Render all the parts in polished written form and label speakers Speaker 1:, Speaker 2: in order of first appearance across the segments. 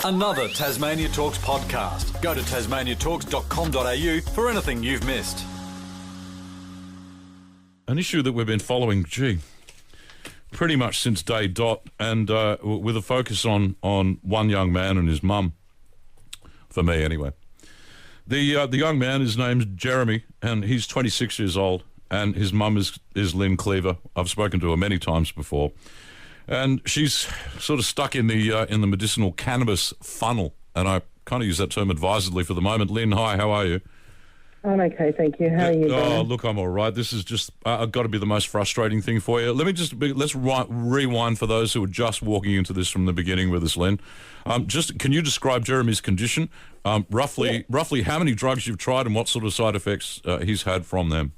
Speaker 1: Another Tasmania Talks podcast. Go to tasmaniatalks.com.au for anything you've missed.
Speaker 2: An issue that we've been following, pretty much since day dot, and with a focus on one young man and his mum, for me anyway. The young man, his name's Jeremy, and he's 26 years old, and his mum is Lynn Cleaver. I've spoken to her many times before, and she's sort of stuck in the medicinal cannabis funnel, and I kind of use that term advisedly for the moment. Lynn, hi, how are you?
Speaker 3: I'm okay, thank you. How are you doing?
Speaker 2: Oh, look, I'm all right. This is just got to be the most frustrating thing for you. Let's rewind for those who are just walking into this from the beginning with us, Lynn. Can you describe Jeremy's condition? Roughly how many drugs you've tried and what sort of side effects he's had from them?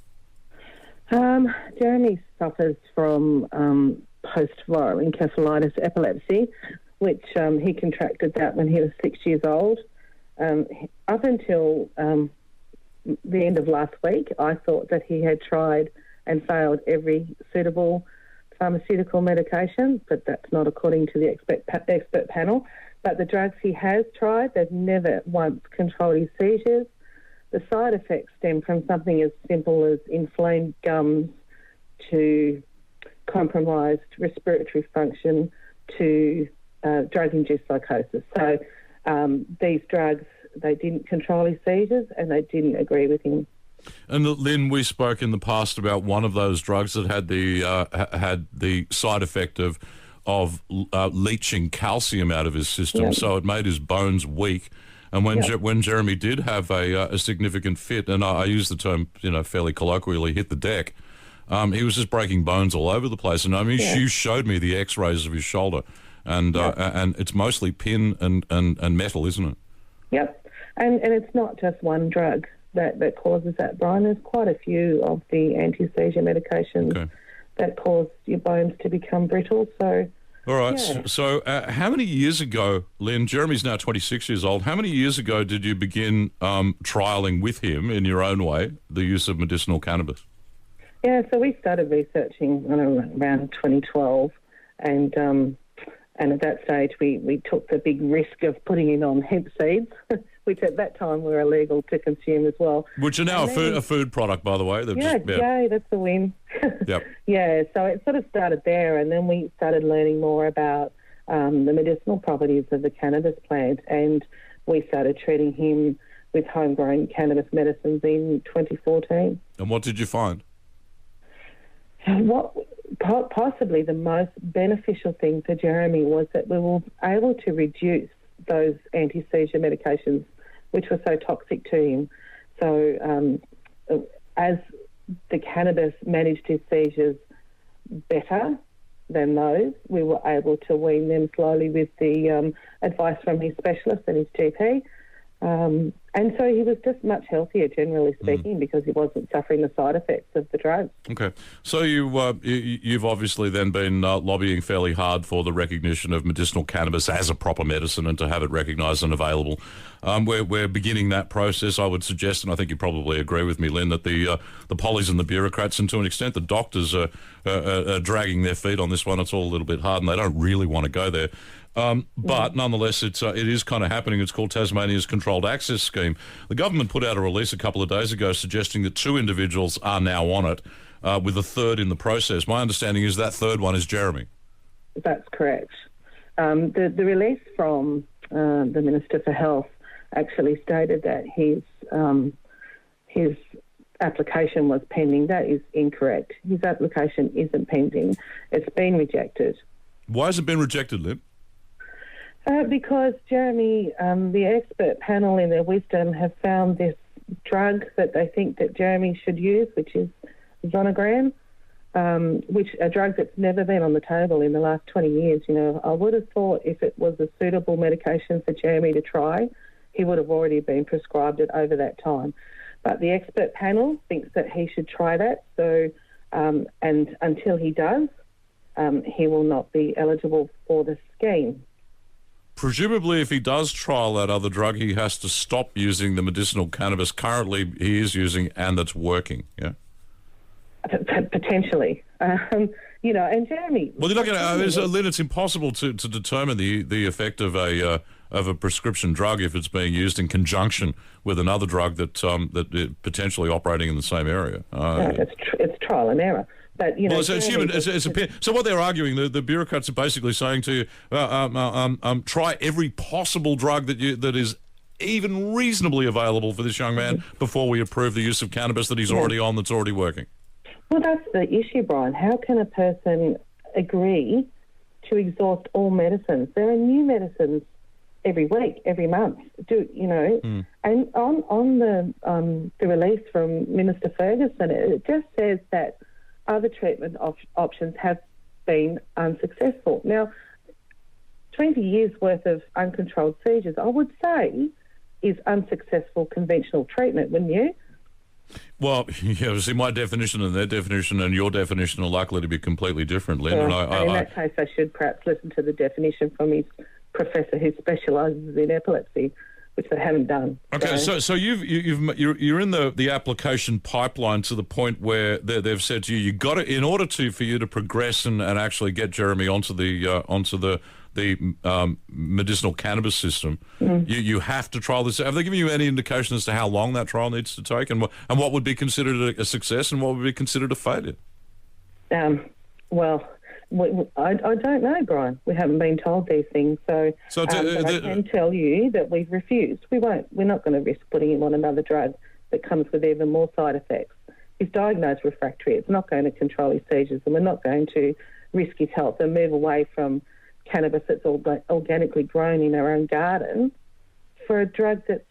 Speaker 3: Jeremy suffers from post-viral encephalitis epilepsy, which he contracted that when he was 6 years old. Up until the end of last week, I thought that he had tried and failed every suitable pharmaceutical medication, but that's not according to the expert panel. But the drugs he has tried, they've never once controlled his seizures. The side effects stem from something as simple as inflamed gums to compromised respiratory function to drug-induced psychosis. So these drugs, they didn't control his seizures and they didn't agree with him.
Speaker 2: And Lynn, we spoke in the past about one of those drugs that had the side effect of leaching calcium out of his system,
Speaker 3: Yep.
Speaker 2: so it made his bones weak. And when Jeremy did have a significant fit, and I use the term fairly colloquially, hit the deck, he was just breaking bones all over the place. And I mean, you showed me the X-rays of his shoulder, and it's mostly pin and metal, isn't it?
Speaker 3: Yep. And it's not just one drug that causes that, Brian. There's quite a few of the anti-seizure medications that cause your bones to become brittle. So,
Speaker 2: all right. Yeah. So how many years ago, Lynn, Jeremy's now 26 years old, how many years ago did you begin trialling with him in your own way the use of medicinal cannabis?
Speaker 3: Yeah, so we started researching around 2012, and at that stage we took the big risk of putting him on hemp seeds, which at that time were illegal to consume as well.
Speaker 2: Which are now a food product, by the way.
Speaker 3: Yay, that's the win.
Speaker 2: Yep.
Speaker 3: Yeah, so it sort of started there, and then we started learning more about the medicinal properties of the cannabis plant, and we started treating him with homegrown cannabis medicines in 2014.
Speaker 2: And what did you find?
Speaker 3: What possibly the most beneficial thing for Jeremy was that we were able to reduce those anti-seizure medications, which were so toxic to him. So as the cannabis managed his seizures better than those, we were able to wean them slowly with the advice from his specialist and his GP. And so he was just much healthier, generally speaking, because he wasn't suffering the side effects of the drugs. Okay.
Speaker 2: So you've obviously then been lobbying fairly hard for the recognition of medicinal cannabis as a proper medicine and to have it recognised and available. We're beginning that process. I would suggest, and I think you probably agree with me, Lynn, that the pollies and the bureaucrats, and to an extent the doctors are dragging their feet on this one. It's all a little bit hard and they don't really want to go there. But nonetheless, it is kind of happening. It's called Tasmania's Controlled Access Scheme. The government put out a release a couple of days ago suggesting that 2 individuals are now on it, with a third in the process. My understanding is that third one is Jeremy.
Speaker 3: That's correct. The release from the Minister for Health actually stated that his application was pending. That is incorrect. His application isn't pending. It's been rejected.
Speaker 2: Why has it been rejected, Lynn?
Speaker 3: Because Jeremy, the expert panel in their wisdom have found this drug that they think that Jeremy should use, which is Zonogram, which a drug that's never been on the table in the last 20 years. I would have thought if it was a suitable medication for Jeremy to try, he would have already been prescribed it over that time. But the expert panel thinks that he should try that. So, and until he does, he will not be eligible for the scheme.
Speaker 2: Presumably, if he does trial that other drug, he has to stop using the medicinal cannabis currently he is using and that's working, yeah?
Speaker 3: Potentially. And Jeremy...
Speaker 2: Well, you're not going to... Lynn, it's impossible to determine the effect of a prescription drug if it's being used in conjunction with another drug that potentially operating in the same area.
Speaker 3: No, it's trial and error. But,
Speaker 2: well, so it's human. So what they're arguing, the bureaucrats are basically saying to you, try every possible drug that is even reasonably available for this young man before we approve the use of cannabis that he's already on, that's already working.
Speaker 3: Well, that's the issue, Brian. How can a person agree to exhaust all medicines? There are new medicines every week, every month. And on the release from Minister Ferguson, it just says that other treatment options have been unsuccessful. Now, 20 years worth of uncontrolled seizures, I would say, is unsuccessful conventional treatment, wouldn't you?
Speaker 2: Well, yeah, see, my definition and their definition and your definition are likely to be completely different, Lynn.
Speaker 3: Yeah, in that case, I should perhaps listen to the definition from his professor who specialises in epilepsy, which they haven't done.
Speaker 2: Okay, so you're in the application pipeline to the point where they've said to you, in order for you to progress and actually get Jeremy onto the medicinal cannabis system, you have to trial this. Have they given you any indication as to how long that trial needs to take, and what would be considered a success and what would be considered a failure?
Speaker 3: Well, I don't know, Brian. We haven't been told these things, but I can tell you that we've refused. We're not going to risk putting him on another drug that comes with even more side effects. He's diagnosed refractory. It's not going to control his seizures, and we're not going to risk his health and move away from cannabis that's organically grown in our own garden for a drug that's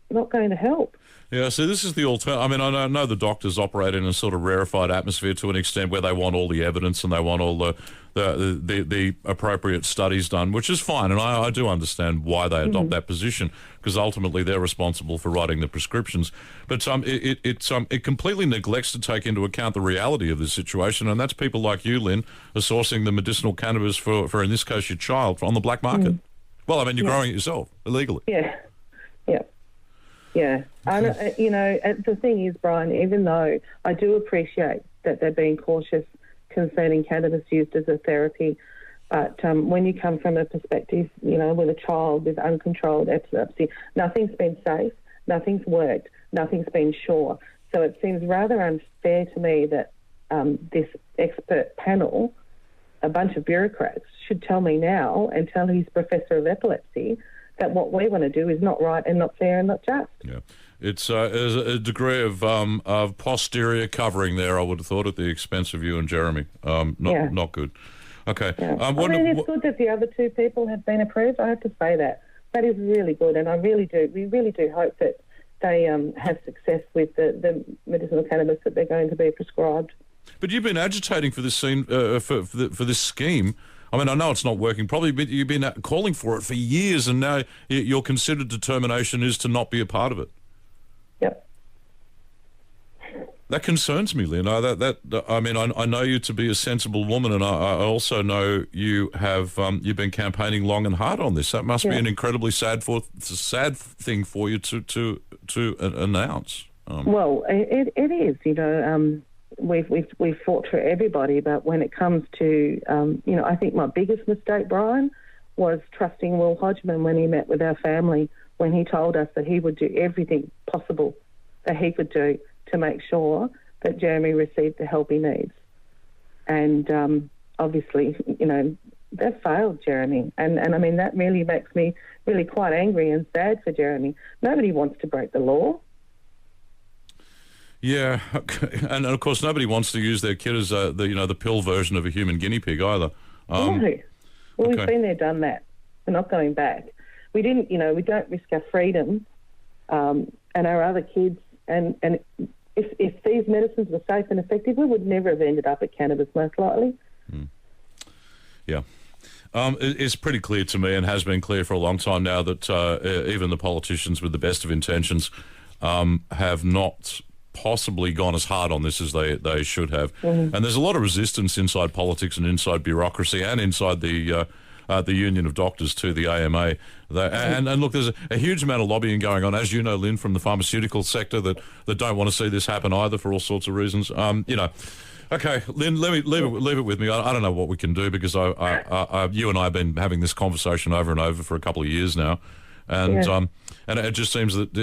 Speaker 3: not going to help.
Speaker 2: Yeah, so this is the alternative. I mean, I know the doctors operate in a sort of rarefied atmosphere to an extent where they want all the evidence and they want all the appropriate studies done, which is fine, and I do understand why they adopt that position, because ultimately they're responsible for writing the prescriptions. But it completely neglects to take into account the reality of the situation, and that's people like you, Lynn, are sourcing the medicinal cannabis for in this case your child on the black market. Well, I mean, you're growing it yourself illegally.
Speaker 3: Yeah. And, the thing is, Brian, even though I do appreciate that they're being cautious concerning cannabis used as a therapy, but when you come from a perspective, with a child with uncontrolled epilepsy, nothing's been safe, nothing's worked, nothing's been sure. So it seems rather unfair to me that this expert panel, a bunch of bureaucrats, should tell me now and tell his professor of epilepsy that what we want to do is not right and not fair and not just.
Speaker 2: Yeah, it's a degree of posterior covering there, I would have thought, at the expense of you and Jeremy. Not good. Okay.
Speaker 3: Yeah. It's good that the other two people have been approved. I have to say that. That is really good, and we really do hope that they have success with the medicinal cannabis that they're going to be prescribed.
Speaker 2: But you've been agitating for this for this scheme. I mean, I know it's not working probably, but you've been calling for it for years, and now your considered determination is to not be a part of it.
Speaker 3: Yep.
Speaker 2: That concerns me, Lynn. I know you to be a sensible woman, and I also know you have you've been campaigning long and hard on this. That must be an incredibly sad thing for you to announce.
Speaker 3: Well, it is. We've fought for everybody, but when it comes to, I think my biggest mistake, Brian, was trusting Will Hodgman when he met with our family, when he told us that he would do everything possible that he could do to make sure that Jeremy received the help he needs. And obviously, they've failed Jeremy. And I mean, that really makes me really quite angry and sad for Jeremy. Nobody wants to break the law.
Speaker 2: Yeah, and of course nobody wants to use their kid as the pill version of a human guinea pig either.
Speaker 3: No. Well, we've been there, done that. We're not going back. We didn't, we don't risk our freedom and our other kids. And if these medicines were safe and effective, we would never have ended up at cannabis, most likely.
Speaker 2: Yeah. It's pretty clear to me, and has been clear for a long time now, that even the politicians with the best of intentions have not possibly gone as hard on this as they should have. And there's a lot of resistance inside politics and inside bureaucracy and inside the Union of Doctors too, the AMA. And look, there's a huge amount of lobbying going on, as you know, Lynn, from the pharmaceutical sector that don't want to see this happen either for all sorts of reasons. Okay, Lynn, leave it with me. I don't know what we can do because you and I have been having this conversation over and over for a couple of years now, and it just seems that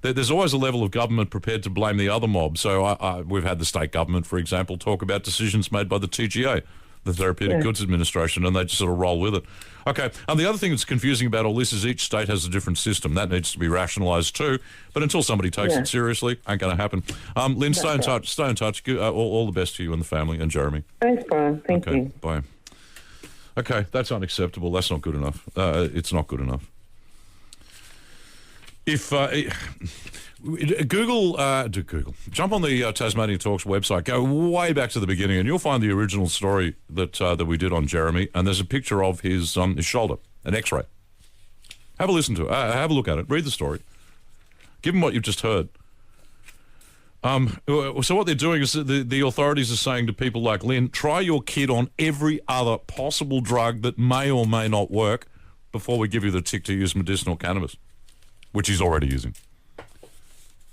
Speaker 2: there's always a level of government prepared to blame the other mob. So we've had the state government, for example, talk about decisions made by the TGA, the Therapeutic Goods Administration, and they just sort of roll with it. Okay, and the other thing that's confusing about all this is each state has a different system. That needs to be rationalised too, but until somebody takes it seriously, ain't going to happen. Lynn, stay in touch. Stay in touch. All the best to you and the family, and Jeremy.
Speaker 3: Thanks, Brian. Thank you.
Speaker 2: Bye. Okay, that's unacceptable. That's not good enough. It's not good enough. If Google, jump on the Tasmania Talks website, go way back to the beginning, and you'll find the original story that we did on Jeremy. And there's a picture of his shoulder, an X-ray. Have a listen to it. Have a look at it. Read the story. Give them what you've just heard. So what they're doing is the authorities are saying to people like Lynn, try your kid on every other possible drug that may or may not work before we give you the tick to use medicinal cannabis, which he's already using.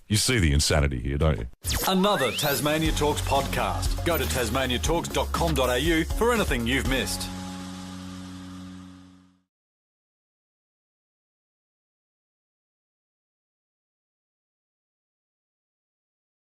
Speaker 2: You see the insanity here, don't you?
Speaker 1: Another Tasmania Talks podcast. Go to tasmaniatalks.com.au for anything you've missed.